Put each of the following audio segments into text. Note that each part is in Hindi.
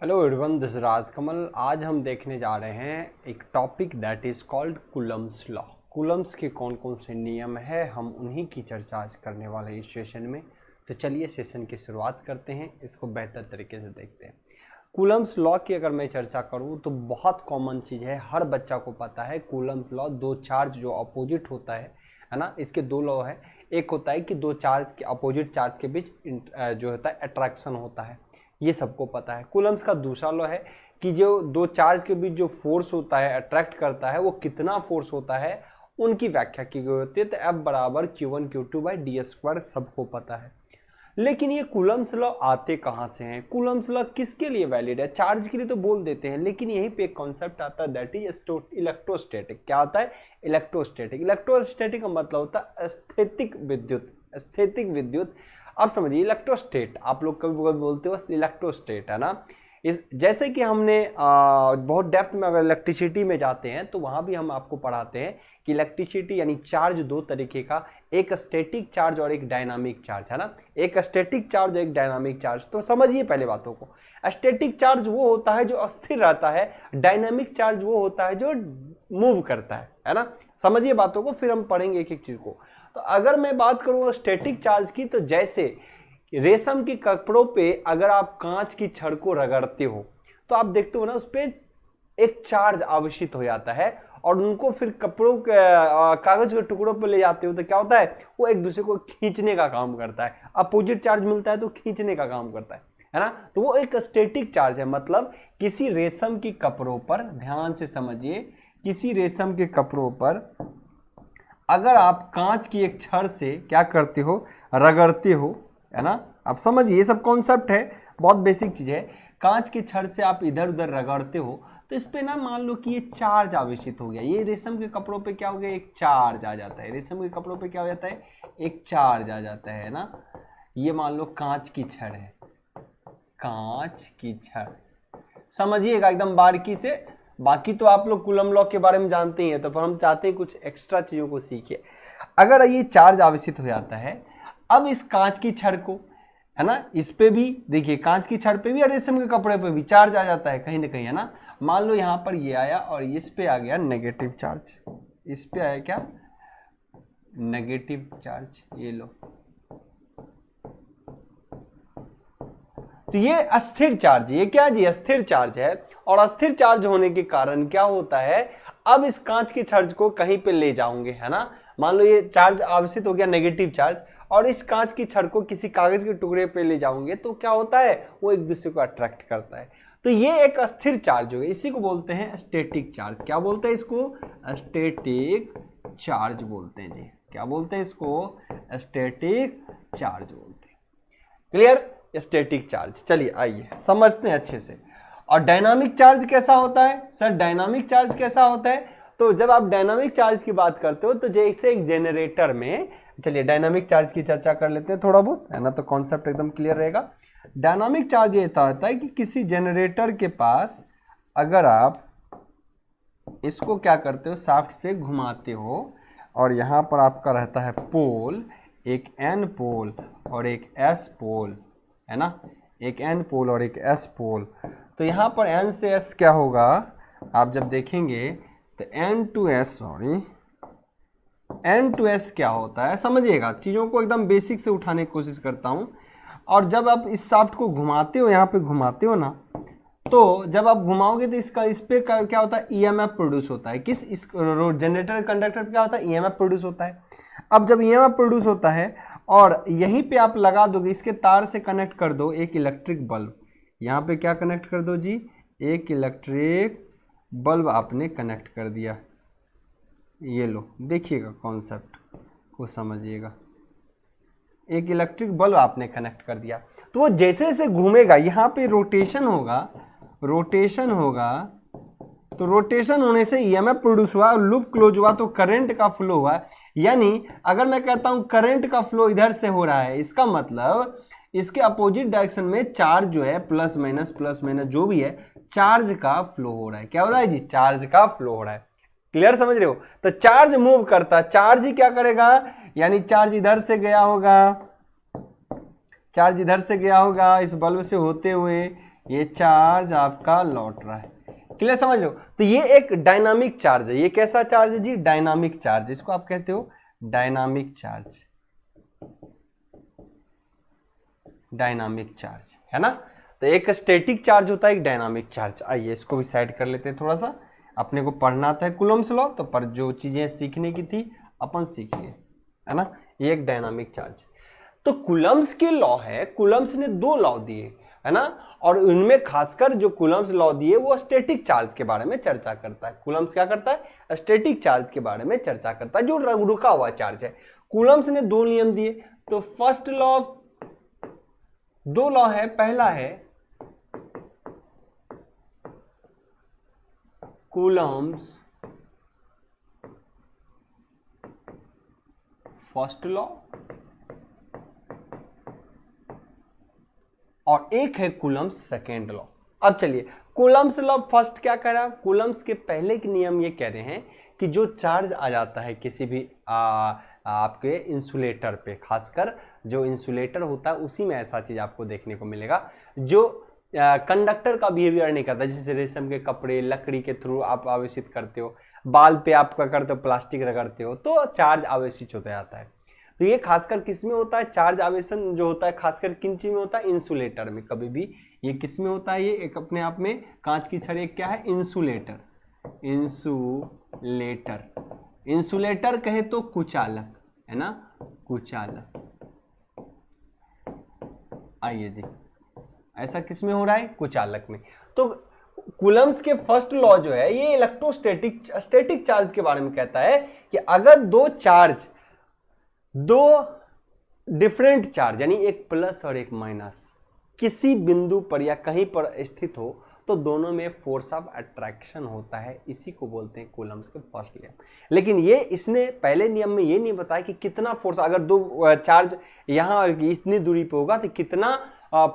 Hello everyone, this is Raj Kamal. आज हम देखने जा रहे हैं एक topic that is called Coulomb's law. Coulomb's के कौन कौन से नियम है, हम उन्हीं की चर्चा आज करने वाले हैं इस सेशन में। तो चलिए सेशन की शुरुआत करते हैं, इसको बेहतर तरीके से देखते हैं। कूलम्स लॉ की अगर मैं चर्चा करूं तो बहुत कॉमन चीज़ है, हर बच्चा को पता है। कूलम्स लॉ, दो चार्ज जो अपोजिट होता है ना, इसके दो लॉ है। एक होता है कि दो चार्ज के अपोजिट चार्ज के बीच जो होता है अट्रैक्शन होता है, ये सबको पता है। कूलम्स का दूसरा लॉ है कि जो दो चार्ज के बीच जो फोर्स होता है, अट्रैक्ट करता है, वो कितना फोर्स होता है, उनकी व्याख्या की गई होती है। तो F बराबर Q1 Q2 by D square सबको पता है। लेकिन ये कूलम्स लॉ आते कहाँ से हैं? कूलम्स लॉ किसके लिए वैलिड है? चार्ज के लिए तो बोल देते हैं, लेकिन यहीं पे एक कॉन्सेप्ट आता है दैट इज इलेक्ट्रोस्टैटिक। क्या होता है? इलेक्ट्रोस्टैटिक। इलेक्ट्रोस्टैटिक का मतलब होता है स्थैतिक विद्युत। स्थैतिक विद्युत, अब समझिए इलेक्ट्रोस्टेट, आप लोग कभी बोलते हो इलेक्ट्रोस्टेट, है ना। इस जैसे कि हमने बहुत डेप्थ में अगर इलेक्ट्रिसिटी में जाते हैं तो वहां भी हम आपको पढ़ाते हैं कि इलेक्ट्रिसिटी यानी चार्ज दो तरीके का, एक स्टैटिक चार्ज और एक डायनामिक चार्ज, है ना। एक स्टैटिक चार्ज और एक डायनामिक चार्ज। तो समझिए पहले बातों को। स्टैटिक चार्ज वो होता है जो अस्थिर रहता है, डायनामिक चार्ज वो होता है जो मूव करता है ना। समझिए बातों को, फिर हम पढ़ेंगे एक एक चीज को। तो अगर मैं बात करूं स्टैटिक चार्ज की, तो जैसे रेशम के कपड़ों पे अगर आप कांच की छड़ को रगड़ते हो तो आप देखते हो ना, उस पर एक चार्ज आवेशित हो जाता है और उनको फिर कपड़ों के कागज के टुकड़ों पे ले जाते हो तो क्या होता है, वो एक दूसरे को खींचने का काम करता है। अपोजिट चार्ज मिलता है तो खींचने का काम करता है ना। तो वो एक स्टैटिक चार्ज है। मतलब किसी रेशम की कपड़ों पर, ध्यान से समझिए, किसी रेशम के कपड़ों पर अगर आप कांच की एक छड़ से क्या करते हो, रगड़ते हो, है ना। आप समझिए, ये सब कॉन्सेप्ट है, बहुत बेसिक चीज है। कांच की छड़ से आप इधर उधर रगड़ते हो तो इस पे ना मान लो कि ये चार्ज आवेशित हो गया। ये रेशम के कपड़ों पे क्या हो गया, एक चार्ज आ जाता है। रेशम के कपड़ों पे क्या हो जाता है, एक चार्ज आ जाता है ना। ये मान लो कांच की छड़ है, कांच की छड़, समझिएगा एकदम बारीकी से। बाकी तो आप लोग कूलम लॉ के बारे में जानते ही हैं, तो पर हम चाहते हैं कुछ एक्स्ट्रा चीजों को सीखिए। अगर ये चार्ज आवेशित हो जाता है, अब इस कांच की छड़ को, है ना, इस पे भी देखिए, कांच की छड़ पे भी और रेशम के कपड़े पे भी चार्ज आ जाता है कहीं ना कहीं, है ना। मान लो यहां पर ये आया और इस पे आ गया नेगेटिव चार्ज। इस पे आया क्या, नेगेटिव चार्ज। ये लो, तो ये अस्थिर चार्ज, ये क्या जी, अस्थिर चार्ज है। और अस्थिर चार्ज होने के कारण क्या होता है, अब इस कांच के चार्ज को कहीं पे ले जाओगे, है ना। मान लो ये चार्ज आवेशित हो गया, नेगेटिव चार्ज, और इस कांच की छड़ को किसी कागज के टुकड़े पे ले जाओगे तो क्या होता है, वो एक दूसरे को अट्रैक्ट करता है। तो ये एक अस्थिर चार्ज हो गया, इसी को बोलते हैं स्टैटिक चार्ज। क्या बोलते हैं इसको, स्टैटिक चार्ज बोलते हैं जी। क्या बोलते हैं इसको, स्टैटिक चार्ज बोलते हैं। Clear, static charge. चलिए आइए समझते हैं अच्छे से। और डायनामिक चार्ज कैसा होता है सर? डायनामिक चार्ज कैसा होता है, तो जब आप डायनामिक चार्ज की बात करते हो तो जैसे एक जनरेटर में, चलिए डायनामिक चार्ज की चर्चा कर लेते हैं थोड़ा बहुत, है ना, तो कॉन्सेप्ट एकदम क्लियर रहेगा। डायनामिक चार्ज ये होता है कि किसी जनरेटर के पास अगर आप इसको क्या करते हो, शाफ्ट से घुमाते हो, और यहाँ पर आपका रहता है पोल, एक एन पोल और एक एस पोल, है ना, एक एन पोल और एक एस पोल। तो यहाँ पर एन से एस क्या होगा, आप जब देखेंगे तो N to S, sorry, N to S क्या होता है, समझिएगा, चीज़ों को एकदम बेसिक से उठाने की कोशिश करता हूँ। और जब आप इस शाफ्ट को घुमाते हो, यहाँ पे घुमाते हो ना, तो जब आप घुमाओगे तो इसका, इस पे क्या होता है, ईएमएफ प्रोड्यूस होता है। किस, इस जनरेटर कंडक्टर पे क्या होता है, ईएमएफ प्रोड्यूस होता है। अब जब ईएमएफ प्रोड्यूस होता है और यहीं पे आप लगा दोगे, इसके तार से कनेक्ट कर दो एक इलेक्ट्रिक बल्ब। यहाँ पे क्या कनेक्ट कर दो जी, एक इलेक्ट्रिक बल्ब आपने कनेक्ट कर दिया। ये लो, देखिएगा कॉन्सेप्ट को समझिएगा, एक इलेक्ट्रिक बल्ब आपने कनेक्ट कर दिया। तो वो जैसे जैसे घूमेगा, यहाँ पे रोटेशन होगा, रोटेशन होगा, तो रोटेशन होने से ईएमएफ प्रोड्यूस हुआ और लूप क्लोज हुआ तो करंट का फ्लो हुआ। यानी अगर मैं कहता हूं करंट का फ्लो इधर से हो रहा है, इसका मतलब इसके अपोजिट डायरेक्शन में चार्ज जो है, प्लस माइनस जो भी है, चार्ज का फ्लो हो रहा है। क्या हो रहा है जी, चार्ज का फ्लो हो रहा है। क्लियर, समझ रहे हो। तो चार्ज मूव करता, चार्ज ही क्या करेगा, यानी चार्ज इधर से गया होगा, चार्ज इधर से गया होगा इस बल्ब से होते हुए, ये चार्ज आपका लौट रहा है। क्लियर, समझ लो। तो ये एक डायनामिक चार्ज है। ये कैसा चार्ज है जी? Dynamic charge. इसको आप कहते हो डायनामिक चार्ज, डायनामिक चार्ज, है ना। तो एक स्टैटिक चार्ज होता है, एक डायनामिक चार्ज। आइए इसको भी साइड कर लेते हैं थोड़ा सा। अपने को पढ़ना था कूलम्स लॉ, तो पर जो चीजें सीखने की थी अपन सीख लिए, है ना। ये एक डायनामिक चार्ज। तो कूलम्स के लॉ है, कूलम्स ने 2 लॉ दिए, है ना। और उनमें खासकर जो कूलम्स लॉ दिए वो स्टैटिक चार्ज के बारे में चर्चा करता है। कूलम्स क्या करता है? स्टैटिक चार्ज के बारे में चर्चा करता है, जो रुका हुआ चार्ज है। कूलम्स ने 2 नियम दिए। तो फर्स्ट लॉ, 2 लॉ है। पहला है कूलम्स फर्स्ट लॉ और एक है कूलम्स सेकेंड लॉ। अब चलिए, कूलम्स लॉ फर्स्ट क्या कह रहा है? कूलम्स के पहले के नियम ये कह रहे हैं कि जो चार्ज आ जाता है किसी भी आपके इंसुलेटर पे, खासकर जो इंसुलेटर होता है उसी में ऐसा चीज आपको देखने को मिलेगा जो कंडक्टर का बिहेवियर नहीं करता। जैसे रेशम के कपड़े, लकड़ी के थ्रू आप आवेशित करते हो, बाल पे आप क्या करते हो? प्लास्टिक रगड़ते हो, तो चार्ज आवेशित होता जाता है। तो ये खासकर किस में होता है? चार्ज आवेशन जो होता है खासकर किन चीज में होता है? इंसुलेटर में। कभी भी ये किस में होता है? ये एक अपने आप में कांच की छड़ी क्या है? इंसुलेटर। इंसुलेटर, इंसुलेटर कहे तो कुचालक, है ना, कुचालक। आइए जी, ऐसा किस में हो रहा है? कुचालक में। तो कूलम्स के फर्स्ट लॉ जो है ये स्टैटिक चार्ज के बारे में कहता है कि अगर दो डिफरेंट चार्ज यानी एक प्लस और एक माइनस किसी बिंदु पर या कहीं पर स्थित हो तो दोनों में फोर्स ऑफ अट्रैक्शन होता है। इसी को बोलते हैं कूलम्स के फर्स्ट नियम। लेकिन ये इसने पहले नियम में ये नहीं बताया कि कितना फोर्स, अगर 2 चार्ज यहाँ इतनी दूरी पे होगा तो कितना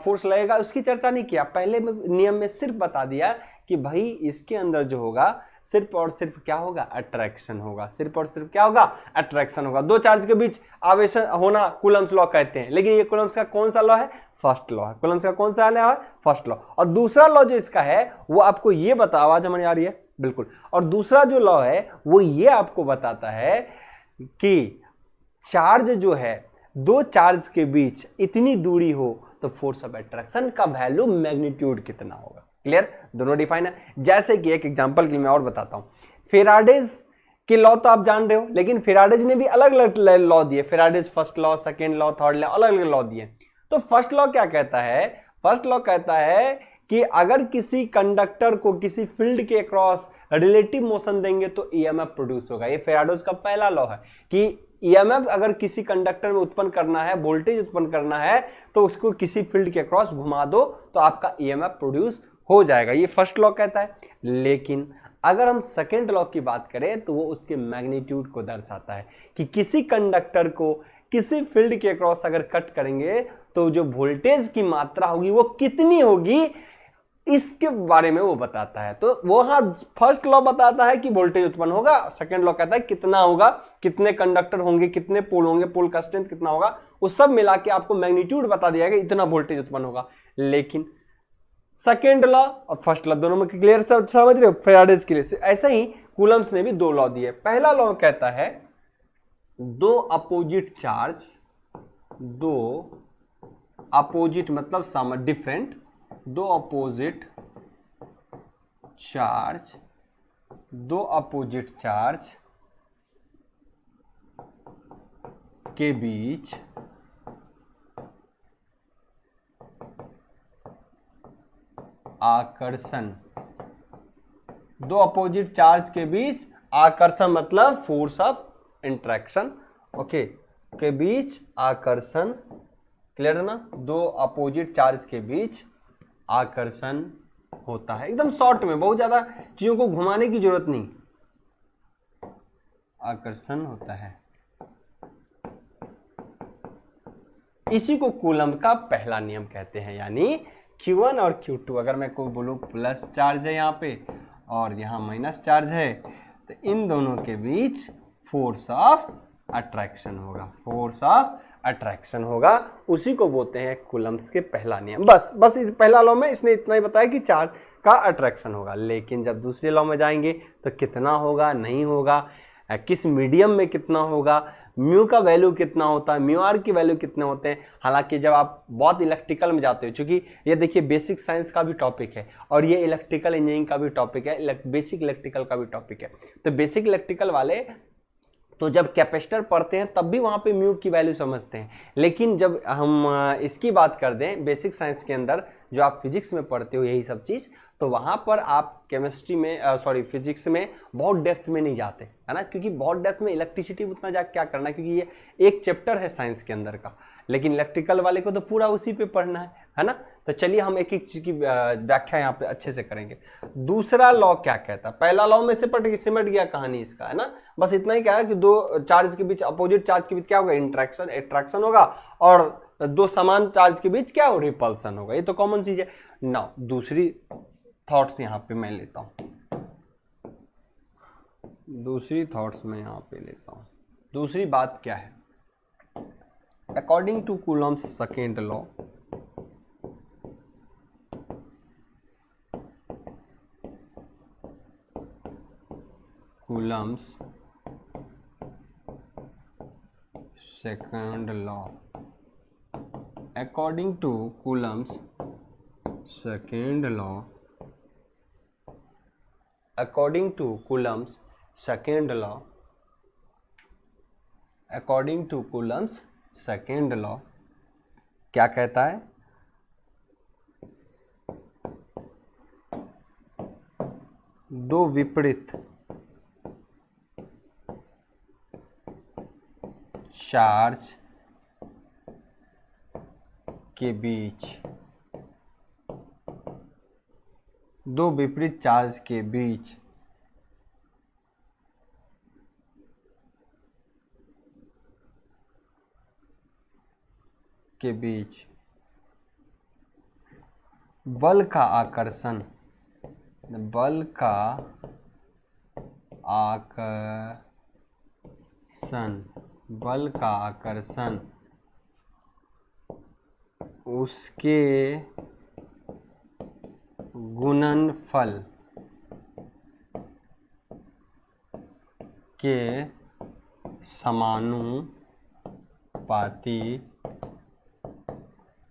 फोर्स लगेगा, उसकी चर्चा नहीं किया। पहले नियम में सिर्फ बता दिया कि भाई इसके अंदर जो होगा सिर्फ और सिर्फ क्या होगा? अट्रैक्शन होगा। सिर्फ और सिर्फ क्या होगा? अट्रैक्शन होगा। 2 चार्ज के बीच आवेश होना कूलम्स लॉ कहते हैं। लेकिन ये कूलम्स का कौन सा लॉ है? फर्स्ट लॉ है। कूलम्स का कौन सा लॉ है? First law. और दूसरा लॉ जो इसका है वो आपको ये बता, आवाज हमारी आ रही है? बिल्कुल। और दूसरा जो लॉ है वो ये आपको बताता है कि चार्ज जो है 2 चार्ज के बीच इतनी दूरी हो तो फोर्स ऑफ अट्रैक्शन का वैल्यू मैग्नीट्यूड कितना होगा। क्लियर? दोनों डिफाइन है। जैसे कि एक एग्जांपल के लिए मैं और बताता हूं। फेराडेज के लॉ तो आप जान रहे हो, लेकिन फेराडेज ने भी अलग अलग लॉ दिए। Faraday's first law, second law, third law, अलग अलग लॉ दिए। तो फर्स्ट लॉ क्या कहता है? फर्स्ट लॉ कहता है कि अगर किसी कंडक्टर को किसी फील्ड के अक्रॉस रिलेटिव मोशन देंगे तो ईएमएफ प्रोड्यूस होगा। ये फेराडेज का पहला लॉ है कि ईएमएफ अगर किसी कंडक्टर में उत्पन्न करना है, वोल्टेज उत्पन्न करना है, तो उसको किसी फील्ड के अक्रॉस घुमा दो तो आपका ईएमएफ प्रोड्यूस हो जाएगा। ये फर्स्ट लॉ कहता है। लेकिन अगर हम सेकेंड लॉ की बात करें तो वो उसके मैग्नीट्यूड को दर्शाता है कि किसी कंडक्टर को किसी फील्ड के अक्रॉस अगर कट करेंगे तो जो वोल्टेज की मात्रा होगी वो कितनी होगी, इसके बारे में वो बताता है। तो वो हाँ, फर्स्ट लॉ बताता है कि वोल्टेज उत्पन्न होगा, सेकंड लॉ कहता है कितना होगा, कितने कंडक्टर होंगे, कितने पोल होंगे, पोल का स्ट्रेंथ कितना होगा, वो सब मिला के आपको मैग्नीट्यूड बता दिया गया इतना वोल्टेज उत्पन्न होगा। लेकिन सेकेंड लॉ और फर्स्ट लॉ दोनों में क्लियर समझ रहे हो? फेराडेज के लिए ऐसा ही कूलम्स ने भी 2 लॉ दिए। पहला लॉ कहता है 2 अपोजिट चार्ज, 2 अपोजिट मतलब different, 2 opposite charge, 2 opposite charge के बीच आकर्षण, 2 अपोजिट चार्ज के बीच आकर्षण मतलब फोर्स ऑफ इंट्रैक्शन, ओके, के बीच आकर्षण। क्लियर है ना? 2 अपोजिट चार्ज के बीच आकर्षण होता है। एकदम शॉर्ट में, बहुत ज्यादा चीजों को घुमाने की जरूरत नहीं, आकर्षण होता है। इसी को कूलम्ब का पहला नियम कहते हैं। यानी Q1 और Q2, अगर मैं कोई बोलूं प्लस चार्ज है यहाँ पे और यहाँ माइनस चार्ज है, तो इन दोनों के बीच फोर्स ऑफ अट्रैक्शन होगा। फोर्स ऑफ अट्रैक्शन होगा, उसी को बोलते हैं कूलम्स के पहला नियम। बस पहला लॉ में इसने इतना ही बताया कि चार्ज का अट्रैक्शन होगा, लेकिन जब दूसरे लॉ में जाएंगे तो कितना होगा, नहीं होगा, किस मीडियम में कितना होगा, म्यू का वैल्यू कितना होता है, म्यू आर की वैल्यू कितने होते हैं। हालांकि जब आप बहुत इलेक्ट्रिकल में जाते हो, चूंकि ये देखिए बेसिक साइंस का भी टॉपिक है और ये इलेक्ट्रिकल इंजीनियरिंग का भी टॉपिक है, बेसिक इलेक्ट्रिकल का भी टॉपिक है, तो बेसिक इलेक्ट्रिकल वाले तो जब कैपेसिटर पढ़ते हैं तब भी वहाँ पे म्यू की वैल्यू समझते हैं। लेकिन जब हम इसकी बात कर दें बेसिक साइंस के अंदर, जो आप फिजिक्स में पढ़ते हो यही सब चीज़, तो वहाँ पर आप केमिस्ट्री में फिजिक्स में बहुत डेप्थ में नहीं जाते, है ना, क्योंकि बहुत डेप्थ में इलेक्ट्रिसिटी उतना जा क्या करना है, क्योंकि ये एक चैप्टर है साइंस के अंदर का। लेकिन इलेक्ट्रिकल वाले को तो पूरा उसी पे पढ़ना है ना। तो चलिए हम एक एक चीज की व्याख्या यहाँ पे अच्छे से करेंगे। दूसरा लॉ क्या कहता है, पहला लॉ में सिमट गया कहानी इसका, है ना। बस इतना ही क्या है कि दो चार्ज के बीच, अपोजिट चार्ज के बीच क्या होगा, अट्रैक्शन होगा, और दो समान चार्ज के बीच क्या हो, रिपल्सन होगा। ये तो कॉमन चीज है ना। दूसरी थॉट्स यहाँ पे मैं लेता हूँ, दूसरी बात क्या है, according to Coulomb's second law, Coulomb's second law, according to Coulomb's second law, according to Coulomb's second law, according to Coulomb's second law क्या कहता है, दो विपरीत चार्ज के बीच, दो विपरीत चार्ज के बीच बल का आकर्षण, उसके गुणनफल के समानुपाती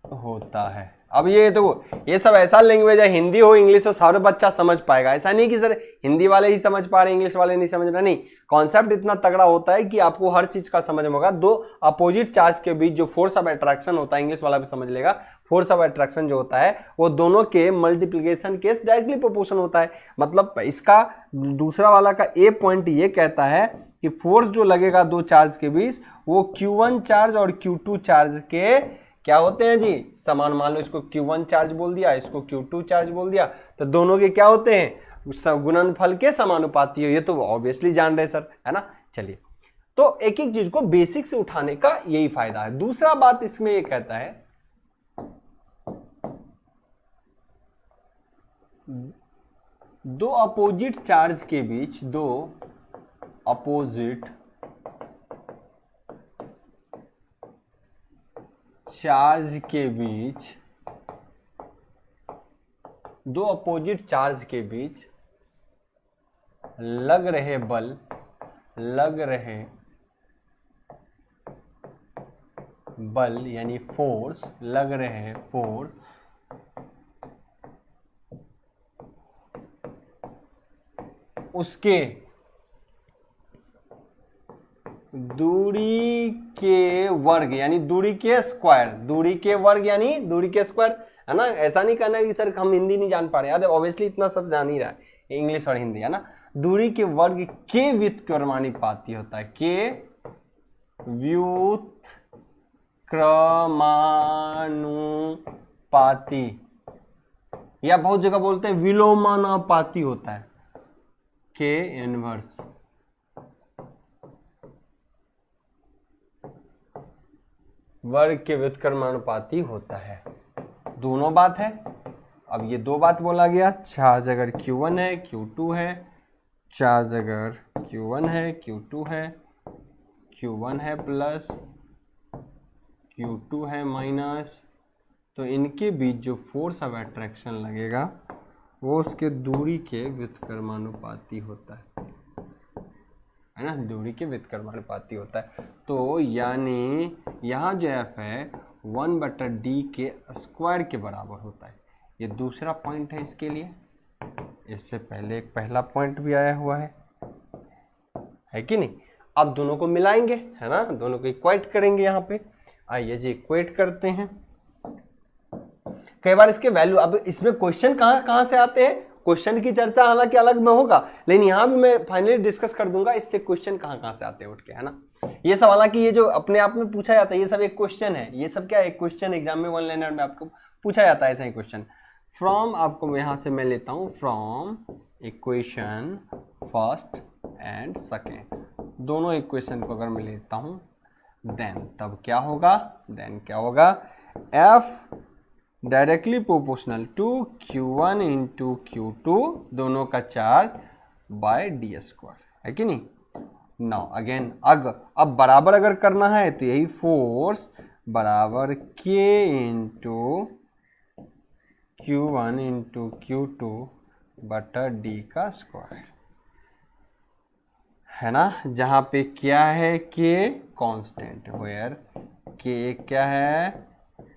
होता है। अब ये तो ये सब ऐसा लैंग्वेज है, हिंदी हो इंग्लिश हो सारे बच्चा समझ पाएगा। ऐसा नहीं कि सर हिंदी वाले ही समझ पा रहे इंग्लिश वाले नहीं समझ रहे, नहीं। कॉन्सेप्ट इतना तगड़ा होता है कि आपको हर चीज का समझ में होगा। दो अपोजिट चार्ज के बीच जो फोर्स ऑफ अट्रैक्शन होता है, इंग्लिश वाला भी समझ लेगा, फोर्स ऑफ अट्रैक्शन जो होता है वो दोनों के मल्टीप्लीकेशन के डायरेक्टली प्रोपोर्शनल होता है। मतलब इसका दूसरा वाला का ए पॉइंट ये कहता है कि फोर्स जो लगेगा दो चार्ज के बीच वो Q1 चार्ज और Q2 चार्ज के क्या होते हैं जी, समान। मान लो इसको Q1 चार्ज बोल दिया, इसको Q2 चार्ज बोल दिया, तो दोनों के क्या होते हैं, गुणनफल के समानुपाती है। ये तो ऑब्वियसली जान रहे सर, है ना। चलिए, तो एक एक चीज को बेसिक से उठाने का यही फायदा है। दूसरा बात इसमें ये कहता है, दो अपोजिट चार्ज के बीच, दो अपोजिट चार्ज के बीच, दो अपोजिट चार्ज के बीच लग रहे बल, यानी फोर्स, लग रहे फोर्स उसके दूरी के वर्ग यानी दूरी के स्क्वायर, दूरी के वर्ग यानी दूरी के स्क्वायर, है ना। ऐसा नहीं कहना कि सर हम हिंदी नहीं जान पा रहे, अरे ऑब्वियसली इतना सब जान ही रहा है, इंग्लिश और हिंदी, है ना। दूरी के वर्ग के व्युत्क्रमानुपाती होता है, के व्युत्क्रमानुपाती, या बहुत जगह बोलते हैं विलोमानुपाती होता है, के इनवर्स। वर्ग के व्युत्क्रमानुपाती होता है। दोनों बात है। अब ये दो बात बोला गया, चार्ज अगर Q1 है Q2 है, चार्ज अगर Q1 है Q2 है, Q1 है प्लस Q2 है माइनस, तो इनके बीच जो फोर्स ऑफ अट्रैक्शन लगेगा वो उसके दूरी के व्युत्क्रमानुपाती होता है ना, दूरी के व्युत्क्रमानुपाती होता है। तो यानी यहाँ जो F है 1/d के स्क्वायर के बराबर होता है। ये दूसरा पॉइंट है इसके लिए। इससे पहले एक पहला पॉइंट भी आया हुआ है कि नहीं। अब दोनों को मिलाएंगे, है ना, दोनों को इक्वेट करेंगे। यहाँ पे आइए जी इक्वेट करते हैं। कई बार इसके वैल्यू, अब इसमें क्वेश्चन कहां से आते हैं, क्वेश्चन की चर्चा हालांकि अलग में होगा, लेकिन यहां भी मैं फाइनली डिस्कस कर दूंगा इससे क्वेश्चन कहां से आते हैं उठ के, है ना। ये सब हालांकि ये जो अपने आप में पूछा जाता है ये सब एक क्वेश्चन है, ये सब क्या है, एक क्वेश्चन एग्जाम में 1 लाइनर में आपको पूछा जाता है ऐसा ही क्वेश्चन। फ्रॉम, आपको यहां से मैं लेता हूं from equation first and second, दोनों इक्वेशन को अगर मैं लेता हूं देन तब क्या होगा, F directly proportional to Q1 into Q2 दोनों का चार्ज बाय डी स्क्वायर, है कि नहीं। नाउ अगेन अब बराबर अगर करना है तो यही फोर्स बराबर K into Q1 into Q2 बटा डी का स्क्वायर, है ना। जहां पे क्या है, K कांस्टेंट, वेयर K क्या है,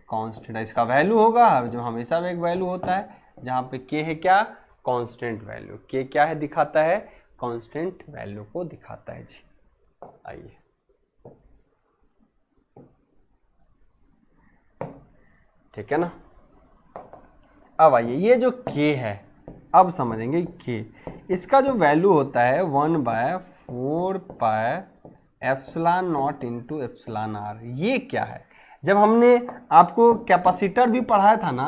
कांस्टेंट। इसका वैल्यू होगा जो हमेशा एक वैल्यू होता है, जहां पे K है क्या, कांस्टेंट वैल्यू। K क्या है, दिखाता है कांस्टेंट वैल्यू को दिखाता है जी। आइए ठीक है ना। अब आइए ये जो K है, अब समझेंगे K, इसका जो वैल्यू होता है 1/4 pi epsilon naught into epsilon R. ये क्या है, जब हमने आपको कैपेसिटर भी पढ़ाया था ना,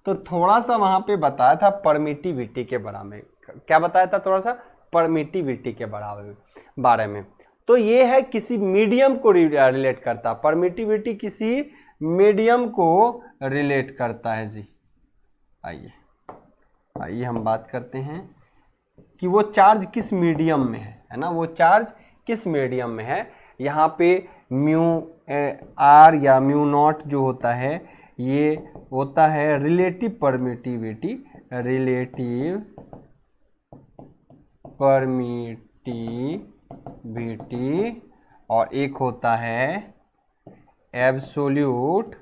तो थोड़ा सा वहां पे बताया था परमिटिविटी के बारे में। क्या बताया था, थोड़ा सा परमिटिविटी के बारे में। तो ये है किसी मीडियम को रिलेट करता, परमिटिविटी किसी मीडियम को रिलेट करता है जी। आइए हम बात करते हैं कि वो चार्ज किस मीडियम में है ना, वो चार्ज किस मीडियम में है। यहाँ पे म्यू आर या म्यू नॉट जो होता है ये होता है रिलेटिव परमिटिविटी, और एक होता है एब्सोल्यूट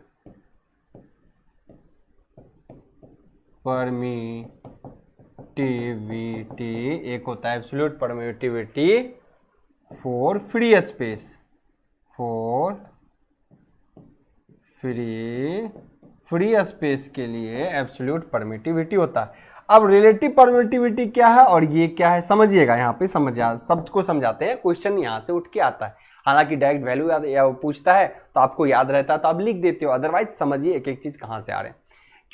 परमिटिविटी, एक होता है absolute permittivity for free space, free space के लिए एब्सोल्यूट परमिटिविटी होता है। अब रिलेटिव परमिटिविटी क्या है और ये क्या है, समझिएगा। यहाँ पे सबको समझाते हैं, क्वेश्चन यहाँ से उठ के आता है। हालांकि डायरेक्ट वैल्यू या वो पूछता है तो आपको याद रहता है तो आप लिख देते हो, अदरवाइज समझिए एक एक चीज कहाँ से आ रहे हैं।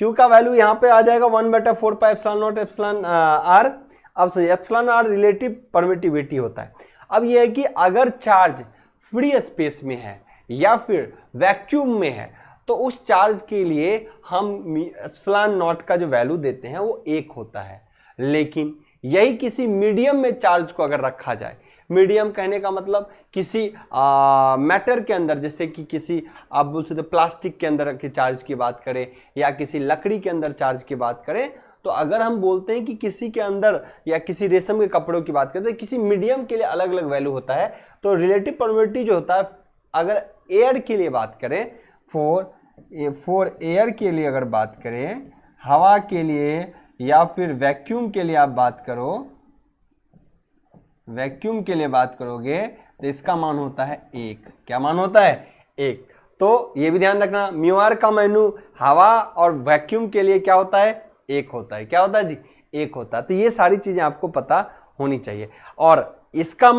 Q का वैल्यू यहाँ पे आ जाएगा 1/4 pi epsilon naught epsilon R. अब सही, एप्सिलॉन आर रिलेटिव परमिटिविटी होता है। अब यह है कि अगर चार्ज फ्री स्पेस में है या फिर वैक्यूम में है तो उस चार्ज के लिए हम एप्सिलॉन नॉट का जो वैल्यू देते हैं वो 1 होता है। लेकिन यही किसी मीडियम में चार्ज को अगर रखा जाए, मीडियम कहने का मतलब किसी मैटर के अंदर, जैसे कि किसी आप बोल सकते प्लास्टिक के अंदर के चार्ज की बात करें या किसी लकड़ी के अंदर चार्ज की बात करें, तो अगर हम बोलते हैं कि किसी के अंदर या किसी रेशम के कपड़ों की बात करें तो किसी मीडियम के लिए अलग अलग वैल्यू होता है। तो रिलेटिव परमिटिविटी जो होता है, अगर एयर के लिए बात करें, फॉर एयर के लिए अगर बात करें, हवा के लिए या फिर वैक्यूम के लिए आप बात करो, वैक्यूम के लिए बात करोगे तो इसका मान होता है 1। क्या मान होता है, 1। तो ये भी ध्यान रखना, म्यू आर का वैल्यू हवा और वैक्यूम के लिए क्या होता है, 1 होता है। क्या होता है जी, 1 होता है। तो ये सारी चीजें आपको पता होनी चाहिए। और इसका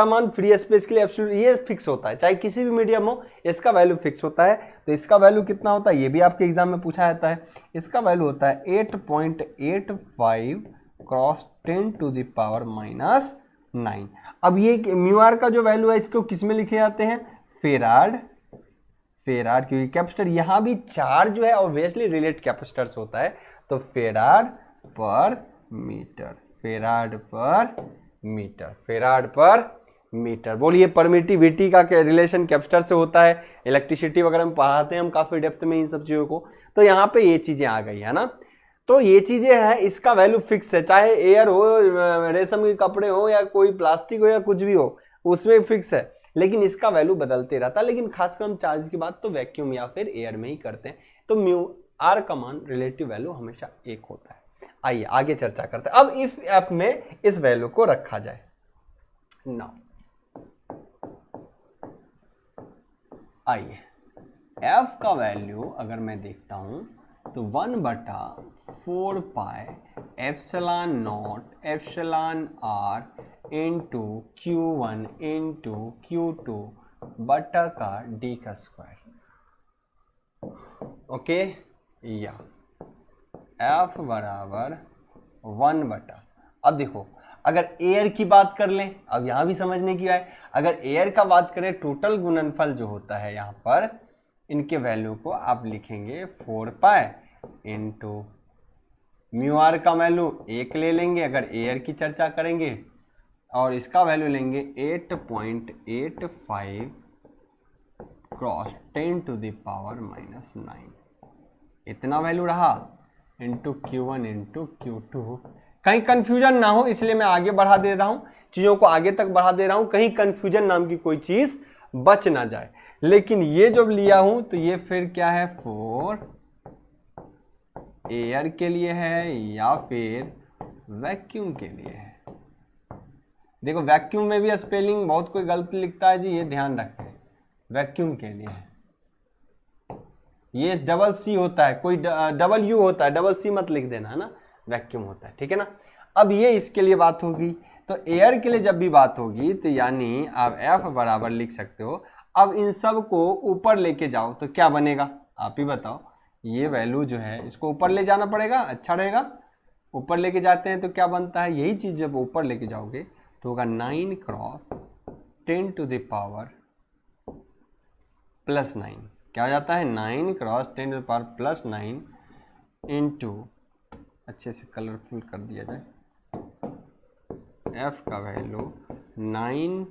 मान फ्री स्पेस के लिए एब्सोल्यूट ये फिक्स होता है, चाहे किसी भी मीडियम हो, इसका वैल्यू फिक्स होता है। तो इसका वैल्यू कितना होता है, ये भी आपके एग्जाम में पूछा जाता है। इसका वैल्यू होता है 8.85 क्रॉस 10 टू द पावर -9। अब ये म्यू आर का जो वैल्यू है इसको किस में लिखे जाते हैं, फेराड, क्योंकि कैपेसिटर यहाँ भी चार्ज जो है ऑब्वियसली रिलेट कैपेसिटर्स होता है, तो फेराड पर मीटर, मीटर। बोलिए परमिटिविटी का क्या रिलेशन कैपेसिटर से होता है, इलेक्ट्रिसिटी वगैरह में पढ़ाते हैं हम काफी डेप्थ में इन सब चीजों को। तो यहाँ पे ये चीजें आ गई है ना। तो ये चीजें हैं, इसका वैल्यू फिक्स है, चाहे एयर हो, रेशम के कपड़े हो, या कोई प्लास्टिक हो, या कुछ भी हो, उसमें फिक्स है। लेकिन इसका वैल्यू बदलते रहता है। लेकिन खासकर हम चार्ज की बात तो वैक्यूम या फिर एयर में ही करते हैं। तो म्यू आर का मान रिलेटिव वैल्यू हमेशा 1 होता है। आइए आगे चर्चा करते हैं। अब इफ एफ में इस वैल्यू को रखा जाए। नाउ आइए एफ का वैल्यू अगर मैं देखता हूं तो 1/4 pi epsilon naught epsilon R into Q1 into Q2 बटा का डी का स्क्वायर। ओके, या एफ बराबर 1/। अब देखो अगर एयर की बात कर लें, अब यहां भी समझने की है, अगर एयर का बात करें टोटल गुणनफल जो होता है यहां पर, इनके वैल्यू को आप लिखेंगे 4 पाई इंटू म्यू आर का वैल्यू 1 ले लेंगे अगर एयर की चर्चा करेंगे, और इसका वैल्यू लेंगे 8.85 क्रॉस 10⁻⁻9। इतना वैल्यू रहा इंटू Q1 इंटू Q2। कहीं कंफ्यूजन ना हो इसलिए मैं आगे बढ़ा दे रहा हूं, चीजों को आगे तक बढ़ा दे रहा हूं, कहीं कंफ्यूजन नाम की कोई चीज बच ना जाए। लेकिन ये जब लिया हूं तो ये फिर क्या है, 4 एयर के लिए है या फिर वैक्यूम के लिए है। देखो वैक्यूम में भी स्पेलिंग बहुत कोई गलत लिखता है जी, ये ध्यान रखें, वैक्यूम के लिए है। ये डबल सी होता है, कोई डबल यू होता है, डबल सी मत लिख देना है ना, वैक्यूम होता है, ठीक है ना। अब ये इसके लिए बात होगी, तो एयर के लिए जब भी बात होगी तो यानी आप एफ बराबर लिख सकते हो। अब इन सब को ऊपर लेके जाओ तो क्या बनेगा, आप ही बताओ। ये वैल्यू जो है इसको ऊपर ले जाना पड़ेगा, अच्छा रहेगा। ऊपर लेके जाते हैं तो क्या बनता है, यही चीज जब ऊपर लेके जाओगे तो होगा 9 क्रॉस 10⁻+9। क्या हो जाता है, 9 क्रॉस 10⁻+9 इंटू, अच्छे से कलरफुल कर दिया जाए, एफ का value 9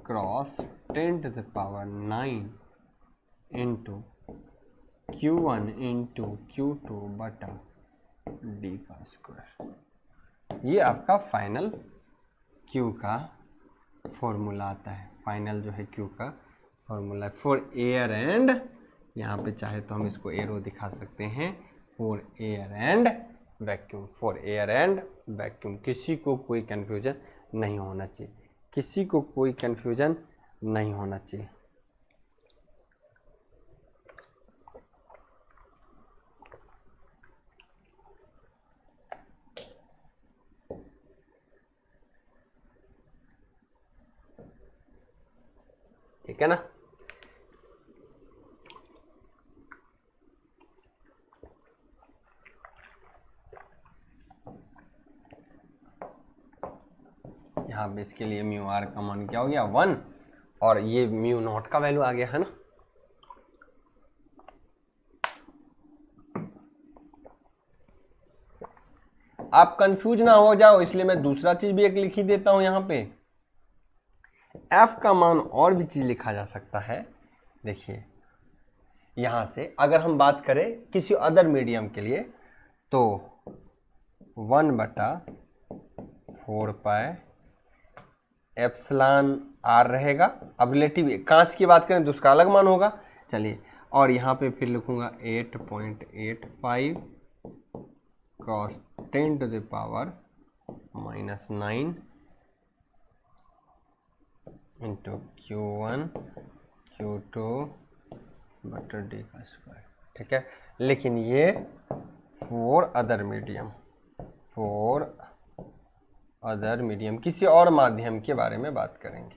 cross 10⁻9 into Q1 into Q2 बटा डी का स्क्वायर। ये आपका फाइनल Q का फॉर्मूला आता है। फाइनल जो है Q का फॉर्मूला फॉर एयर एंड, यहाँ पे चाहे तो हम इसको एरो दिखा सकते हैं, for air and vacuum, for air and vacuum. किसी को कोई कन्फ्यूजन नहीं होना चाहिए, किसी को कोई कन्फ्यूजन नहीं होना चाहिए। ठीक है ना। यहाँ पे इसके लिए म्यू आर का मान क्या हो गया 1, और ये म्यू नॉट का वैल्यू आ गया है ना। आप कंफ्यूज ना हो जाओ इसलिए मैं दूसरा चीज भी एक लिख ही देता हूं यहाँ पे। एफ का मान और भी चीज लिखा जा सकता है। देखिए यहां से अगर हम बात करें किसी अदर मीडियम के लिए तो 1/4 पाई एप्सिलॉन आर रहेगा। अब रिलेटिव कांच की बात करें तो उसका अलग मान होगा। चलिए, और यहाँ पे फिर लिखूंगा 8.85 क्रॉस 10⁻⁻9 इंटू Q1 Q2 बटा डी का स्क्वायर। ठीक है, लेकिन ये फॉर अदर मीडियम किसी और माध्यम के बारे में बात करेंगे,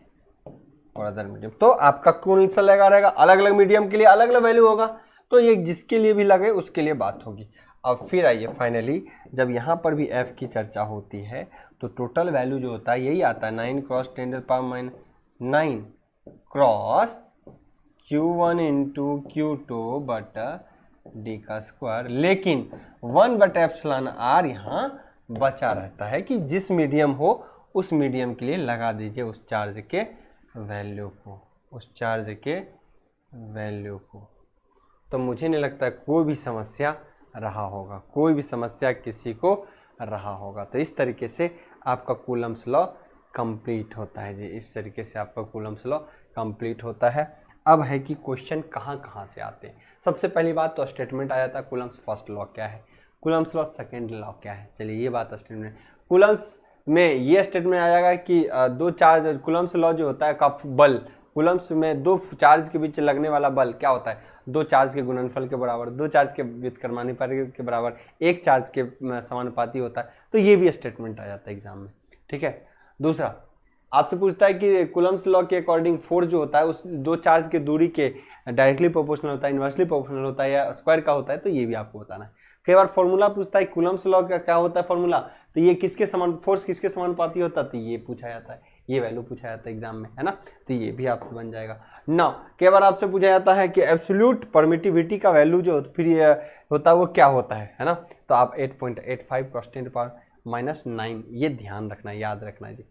और अदर मीडियम तो आपका कौन सा लगा रहेगा, अलग अलग मीडियम के लिए अलग अलग वैल्यू होगा, तो ये जिसके लिए भी लगे उसके लिए बात होगी। अब फिर आइए फाइनली जब यहाँ पर भी f की चर्चा होती है तो टोटल वैल्यू जो होता है यही आता है 9 cross 10⁻⁹ cross Q1 into Q2 बटा डी का स्क्वायर। लेकिन 1/ε r यहाँ बचा रहता है कि जिस मीडियम हो उस मीडियम के लिए लगा दीजिए उस चार्ज के वैल्यू को, उस चार्ज के वैल्यू को। तो मुझे नहीं लगता कोई भी समस्या रहा होगा, कोई भी समस्या किसी को रहा होगा। तो इस तरीके से आपका कूलम्स लॉ कंप्लीट होता है जी, इस तरीके से आपका कूलम्स लॉ कंप्लीट होता है। अब है कि क्वेश्चन कहाँ कहाँ से आते हैं। सबसे पहली बात तो स्टेटमेंट आ जाता है कूलम्स फर्स्ट लॉ क्या है, कूलम्स लॉ सेकेंड लॉ क्या है। चलिए ये बात स्टेटमेंट, कूलम्स में ये स्टेटमेंट आ जाएगा कि दो चार्ज, कूलम्स लॉ जो होता है का बल, कूलम्स में दो चार्ज के बीच लगने वाला बल क्या होता है, दो चार्ज के गुणनफल के बराबर, दो चार्ज के व्युत्क्रमानुपाती के बराबर, एक चार्ज के समानुपाती होता है। तो ये भी स्टेटमेंट आ जाता है एग्जाम में, ठीक है। दूसरा आपसे पूछता है कि कूलम्स लॉ के अकॉर्डिंग फोर्स जो होता है उस दो चार्ज के दूरी के डायरेक्टली प्रोपोर्शनल होता है, इनवर्सली प्रोपोर्शनल होता है या स्क्वायर का होता है, तो ये भी आपको बताना है। कई बार फॉर्मूला पूछता है कूलम्स लॉ का क्या होता है फॉर्मूला, तो ये किसके समान, फोर्स किसके समानुपाती होता है, तो ये पूछा जाता है, ये वैल्यू पूछा जाता है एग्जाम में, है ना। तो ये भी आपसे बन जाएगा ना। कई बार आपसे पूछा जाता है कि एब्सोल्यूट परमिटिविटी का वैल्यू जो फिर ये होता है वो क्या होता है ना। तो आप 8.85 × 10⁻⁹ ये ध्यान रखना, याद रखना जी,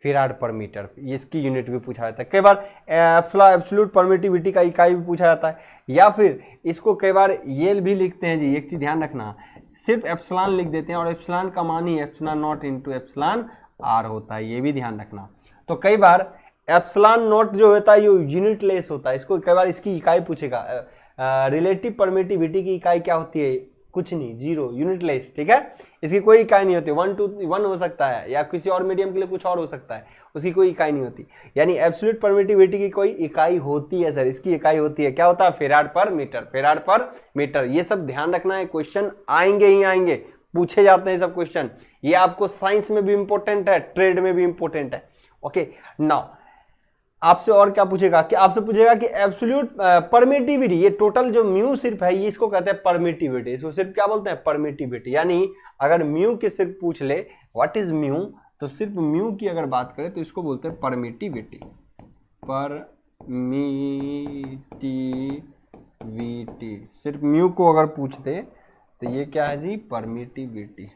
फेराड पर मीटर, इसकी यूनिट भी पूछा जाता है। कई बार एब्सोल्यूट परमिटिविटी का इकाई भी पूछा जाता है, या फिर इसको कई बार ये भी लिखते हैं जी, एक चीज ध्यान रखना, सिर्फ एप्सिलॉन लिख देते हैं और एप्सिलॉन का मान ही epsilon naught into epsilon r होता है, ये भी ध्यान रखना। तो कई बार एप्सिलॉन नॉट जो होता है ये यूनिट लेस होता है, इसको कई बार इसकी इकाई पूछेगा। रिलेटिव परमिटिविटी की इकाई क्या होती है, कुछ नहीं, जीरो, यूनिटलेस, ठीक है। इसकी कोई इकाई नहीं होती, 1 to 1 हो सकता है या किसी और मीडियम के लिए कुछ और हो सकता है, उसकी कोई इकाई नहीं होती। यानी एब्सोल्यूट परमिटिविटी की कोई इकाई होती है सर, इसकी इकाई होती है, क्या होता है, फेराड पर मीटर, फेराड पर मीटर। ये सब ध्यान रखना है, क्वेश्चन आएंगे ही आएंगे, पूछे जाते हैं सब क्वेश्चन। ये आपको साइंस में भी इंपॉर्टेंट है, ट्रेड में भी इंपॉर्टेंट है। ओके नाउ आपसे और क्या पूछेगा कि आपसे पूछेगा कि एब्सोल्यूट परमिटिविटी, ये टोटल जो म्यू सिर्फ है ये इसको कहते हैं परमिटिविटी, इसको सिर्फ क्या बोलते हैं, परमिटिविटी। यानी अगर म्यू के सिर्फ पूछ ले व्हाट इज म्यू, तो सिर्फ म्यू की अगर बात करें तो इसको बोलते हैं परमिटिविटी, परमिटिविटी। सिर्फ म्यू को अगर पूछ दे तो ये क्या है जी, परमिटिविटी।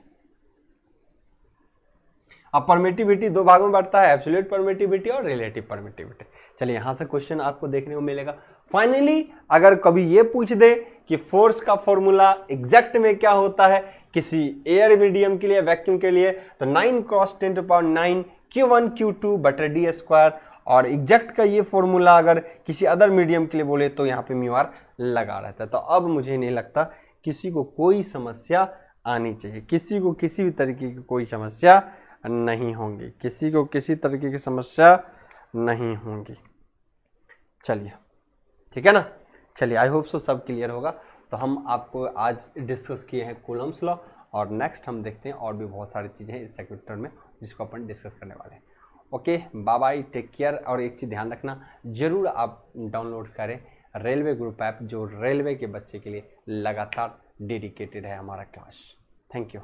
अब परमिटिविटी दो भागों में बढ़ता है, एब्सोल्यूट परमिटिविटी और रिलेटिव परमिटिविटी। चलिए यहां से क्वेश्चन आपको देखने को मिलेगा। फाइनली अगर कभी ये पूछ दे कि फोर्स का फॉर्मूला एग्जैक्ट में क्या होता है किसी एयर मीडियम के लिए, वैक्यूम के लिए, तो 9 × 10⁹ Q1 Q2 बटे d², और एग्जैक्ट का ये फॉर्मूला अगर किसी अदर मीडियम के लिए बोले तो यहाँ पे μr लगा रहता है। तो अब मुझे नहीं लगता किसी को कोई समस्या आनी चाहिए, किसी को किसी भी तरीके की कोई समस्या नहीं होंगी, किसी को किसी तरीके की समस्या नहीं होंगी। चलिए ठीक है ना, चलिए आई होप सो सब क्लियर होगा। तो हम आपको आज डिस्कस किए हैं कूलम्स लॉ, और नेक्स्ट हम देखते हैं और भी बहुत सारी चीज़ें हैं इस सेक्टर में जिसको अपन डिस्कस करने वाले हैं। Okay bye bye, take care. और एक चीज़ ध्यान रखना, जरूर आप डाउनलोड करें रेलवे ग्रुप ऐप, जो रेलवे के बच्चे के लिए लगातार डेडिकेटेड है हमारा क्लास। Thank you.